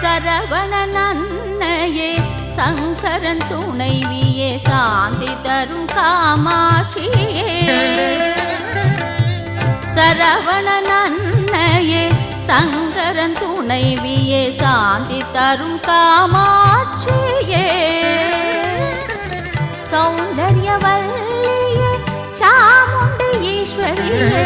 சரவணன் அன்னையே சங்கரன் துணைவியே சாந்தி தரும் காமாட்சியே சரவணன் அன்னையே சங்கரன் துணைவியே சாந்தி தரும் காமாட்சியே சௌந்தர்யவல்லியே சாமுண்டி ஈஸ்வரியே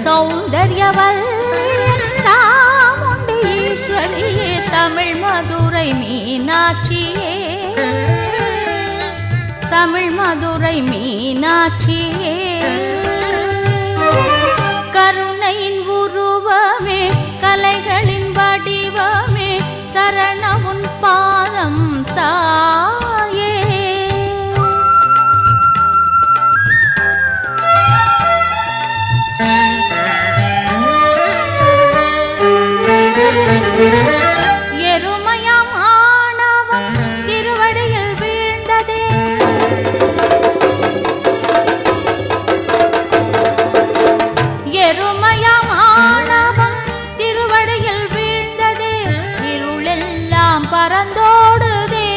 சௌந்தர்யவல்லியே சாமுண்டி ஈஸ்வரியே தமிழ் மதுரை மீனாட்சியே தமிழ் மதுரை மீனாட்சியே கருணையின் உருவமே கலைகளின் வடிவமே சரணமுன் பாதம் தாயே எருமையாம் ஆணவம் திருவடியில் வீழ்ந்ததே எருமையாம் ஆணவம் திருவடியில் வீழ்ந்ததே இருளெல்லாம் பறந்தோடுதே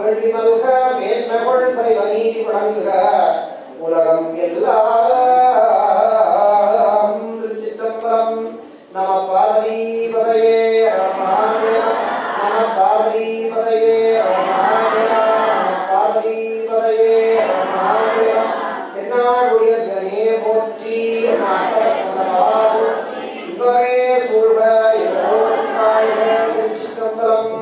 வேள்வி மல்க மேன்மகள் சைவ நீதி வழங்குக உலகம் எல்லாம். திருச்சிற்றம்பலம். நம பார்வதீபதையே மகாதேவ. நம பார்வதீபதையே மகாதேவ. நம பார்வதீபதையே மகாதேவ. தென்னாடுடைய சிவனே போற்றி. இவரே சூழ்க எல்லோரும் வாழ்க. திருச்சிற்றம்பலம்.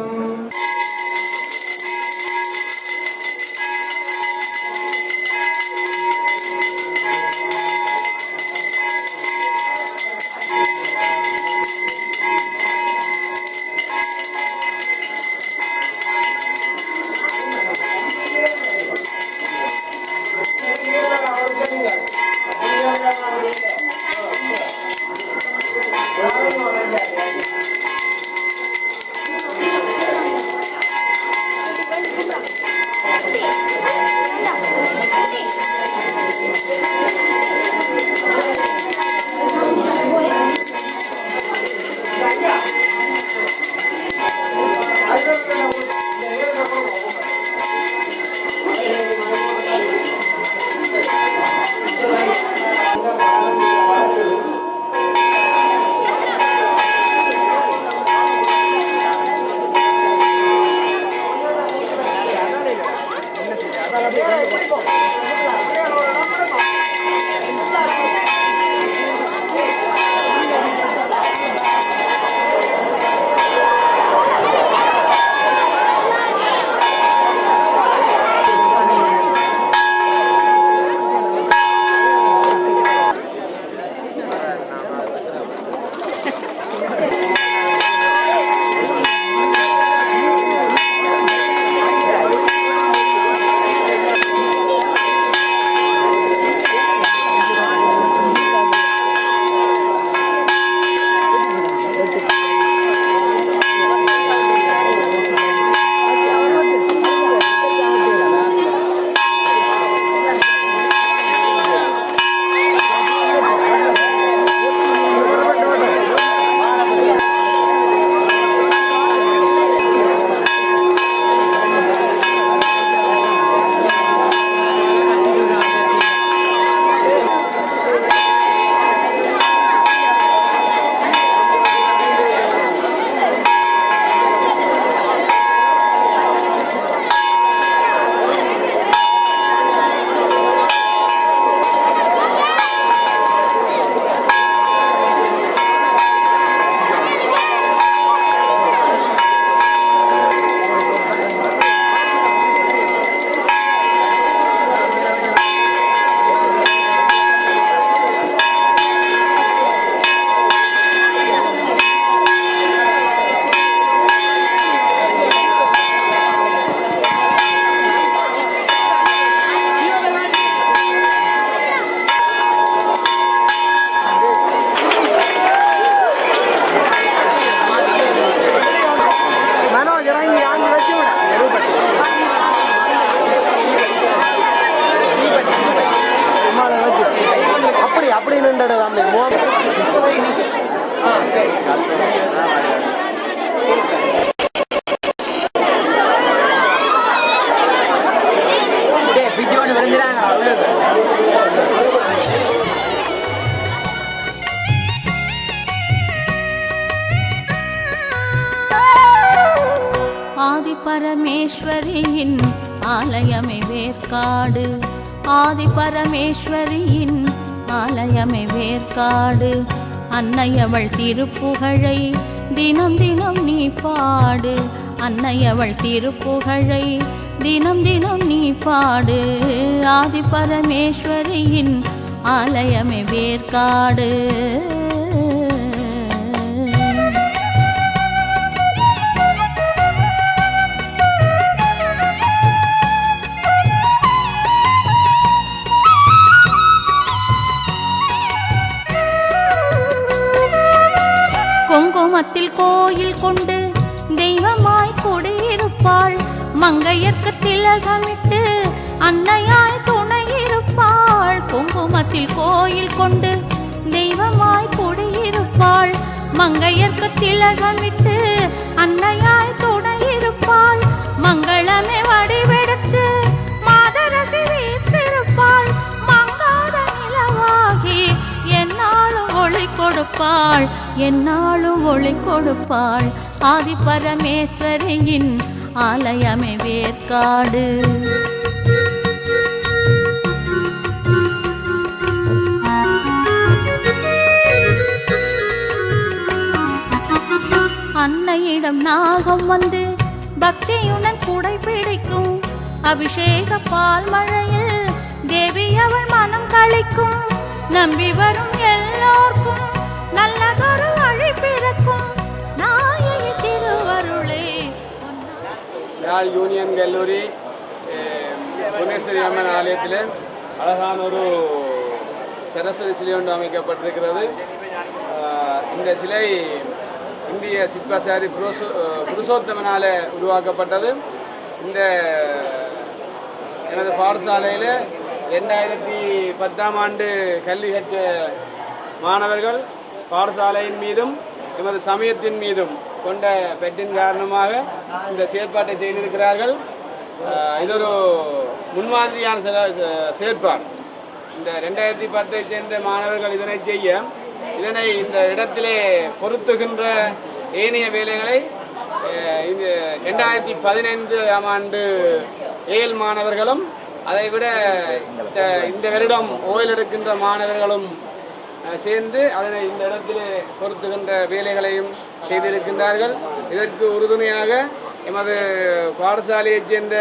பரமேஸ்வரியின் ஆலயமே வேர்க்காடு. ஆதி பரமேஸ்வரியின் ஆலயமே வேர்க்காடு. அன்னையவள் திருப்புகழை தினம் தினம் நீ பாடு. அன்னையவள் திருப்புகழை தினம் தினம் நீ பாடு. ஆதி பரமேஸ்வரியின் ஆலயமே வேர்க்காடு. குங்குமத்தில் கோயில் கொண்டு தெய்வமாய் குடியிருப்பாள். மங்கையர்க்கு திலகமிட்டு அன்னையாய் துணையிருப்பாள். குங்குமத்தில் கோயில் கொண்டு தெய்வமாய் குடியிருப்பாள். மங்கையர்க்கு திலகமிட்டு அன்னையாய் துணையிருப்பாள். மங்களமே வடி இருப்பாள், என்னாலும் ஒளி கொடுப்பாள். ஆதி பரமேஸ்வரியின் ஆலயமே வேற்காடு. அன்னையிடம் நாகம் வந்து பக்தியுடன் குடை பிடிக்கும். அபிஷேக பால் மழையில் தேவி அவள் மனம் கழிக்கும். நம்பி வரும் எல்லோர்க்கும் நல்லதொரு வழி பிறக்கும். நாயகி திருவருளே. யாழ் யூனியன் கல்லூரி புவனேஸ்வரி அம்மன் ஆலயத்தில் அழகான ஒரு சரஸ்வதி சிலை ஒன்று அமைக்கப்பட்டிருக்கிறது. இந்த சிலை இந்திய சிற்பாசாரி புருஷோத்தமனால் உருவாக்கப்பட்டது. இந்த எனது பாடசாலையில் 2010ஆம் ஆண்டு கல்வி கற்ற மாணவர்கள் பாடசாலையின் மீதும் எமது சமயத்தின் மீதும் கொண்ட பெற்றின் காரணமாக இந்த செயற்பாட்டை செய்திருக்கிறார்கள். இது ஒரு முன்மாதிரியான செயற்பாடு. இந்த 2010ஐ சேர்ந்த மாணவர்கள் இதனை செய்ய, இதனை இந்த இடத்திலே பொருத்துகின்ற ஏனைய வேலைகளை 2015ஆம் ஆண்டு ஏஎல் மாணவர்களும் அதைவிட இந்த வருடம் ஓய்ல் எடுக்கின்ற மாணவர்களும் சேர்ந்து அதனை இந்த இடத்திலே பொருத்துகின்ற வேலைகளையும் செய்திருக்கின்றார்கள். இதற்கு உறுதுணையாக எமது பாடசாலையைச் சேர்ந்த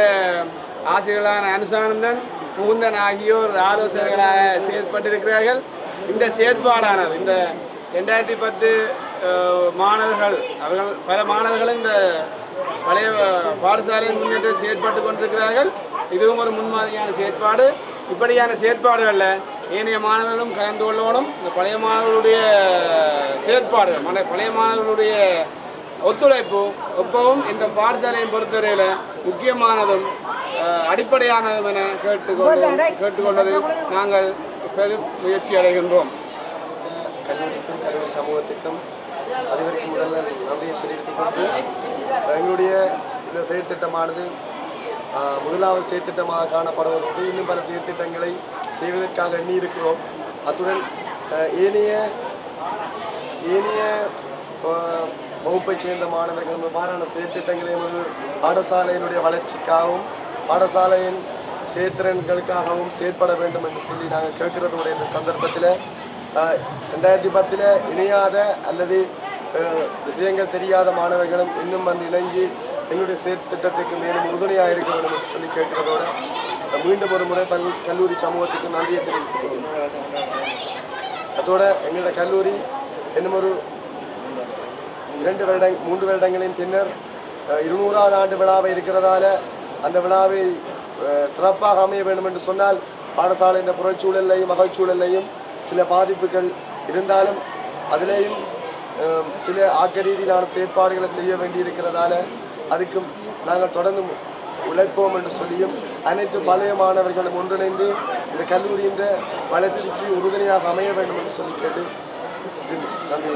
ஆசிரியர்களான அனுசானந்தன், முகுந்தன் ஆகியோர் ஆலோசகர்களாக செயற்பட்டிருக்கிறார்கள். இந்த செயற்பாடானது இந்த 2010 மாணவர்கள் அவர்கள் பல மாணவர்கள் இந்த பழைய பாடசாலையின் முன்னேற்ற செயற்பட்டு கொண்டிருக்கிறார்கள். இதுவும் ஒரு முன்மாதிரியான செயற்பாடு. இப்படியான செயற்பாடுகளில் ஏனைய மாணவர்களும் கலந்து கொள்ளணும். இந்த பழைய மாணவர்களுடைய செயற்பாடுகள், பழைய மாணவர்களுடைய ஒத்துழைப்பு எப்பவும் இந்த பாடசாலையை பொறுத்தவரையில் முக்கியமானதும் அடிப்படையானதும் என கேட்டுக்கொண்டது நாங்கள் பெரும் முயற்சி அடைகின்றோம். கல்லூரிக்கும் கல்லூரி சமூகத்திற்கும் அனைவருக்கும் முதல்ல நன்றியை தெரிவித்துக் கொண்டு, எங்களுடைய இந்த செயற்திட்டமானது முதலாவது செயற்திட்டமாக காணப்படுவதோடு இன்னும் பல செயற்திட்டங்களை செய்வதற்காக எண்ணியிருக்கிறோம். அத்துடன் ஏனைய வகுப்பைச் சேர்ந்த மாணவர்கள் இவ்வாறான செயற்திட்டங்களை பாடசாலையினுடைய வளர்ச்சிக்காகவும் பாடசாலையின் செயற்திறன்களுக்காகவும் செயற்பட வேண்டும் என்று சொல்லி நாங்கள் கேட்கிறதோடு இந்த சந்தர்ப்பத்தில் 2010 இணையாத அல்லது விஷயங்கள் தெரியாத மாணவர்களும் இன்னும் வந்து இணைஞ்சு எங்களுடைய செயற்திட்டத்துக்கு மேலும் உறுதுணையாக இருக்க வேண்டும் என்று சொல்லி கேட்கிறதோடு மீண்டும் ஒரு முறை கல்லூரி சமூகத்துக்கு நன்றியை தெரிவித்துக் கொள்கிறோம். அதோடு எங்களுடைய கல்லூரி இன்னும் ஒரு 3 வருடங்களின் பின்னர் 200ஆவது ஆண்டு விழாவை இருக்கிறதால அந்த விழாவை சிறப்பாக அமைய வேண்டும் என்று சொன்னால் பாடசாலையின் புறச்சூழலையும் அகச்சூழலையும் சில பாதிப்புகள் இருந்தாலும் அதிலேயும் சில ஆக்கரீதியிலான செயற்பாடுகளை செய்ய வேண்டியிருக்கிறதால அதுக்கும் நாங்கள் தொடர்ந்து உழைப்போம் என்று சொல்லியும் அனைத்து பழைய மாணவர்களும் ஒன்றிணைந்து இந்த கல்லூரியின் வளர்ச்சிக்கு உறுதுணையாக அமைய வேண்டும் என்று சொல்லி கேட்டு நன்றி.